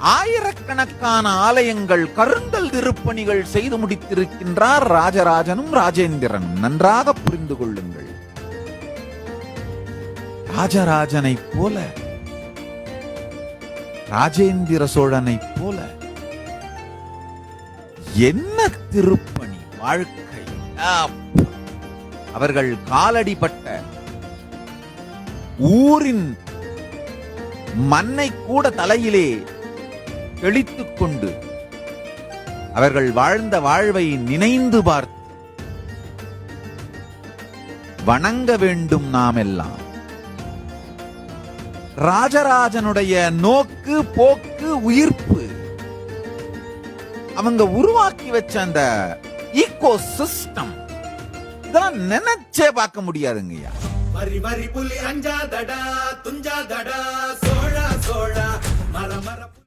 ஆயிரக்கணக்கான ஆலயங்கள், கருங்கல் திருப்பணிகள் செய்து முடித்திருக்கின்றார் ராஜராஜனும் ராஜேந்திரனும். நன்றாக புரிந்து கொள்ளுங்கள். ராஜராஜனை போல, ராஜேந்திர சோழனை போல என்ன திருப்பணி வாழ்க்கை! அவர்கள் காலடிப்பட்ட ஊரின் மண்ணை கூட தலையிலே தெளித்துக் கொண்டு அவர்கள் வாழ்ந்த வாழ்வை நினைந்து பார்த்து வணங்க வேண்டும். நாம் எல்லாம் ராஜராஜனுடைய நோக்கு, போக்கு, உயிர்ப்பு, அவங்க உருவாக்கி வச்ச அந்த ஈகோ சிஸ்டம், இதெல்லாம் நினைச்சே பார்க்க முடியாதுங்கய்யா. வரி வரி புலி அஞ்சாதடா துஞ்சாதடா சோழா சோழா மர மர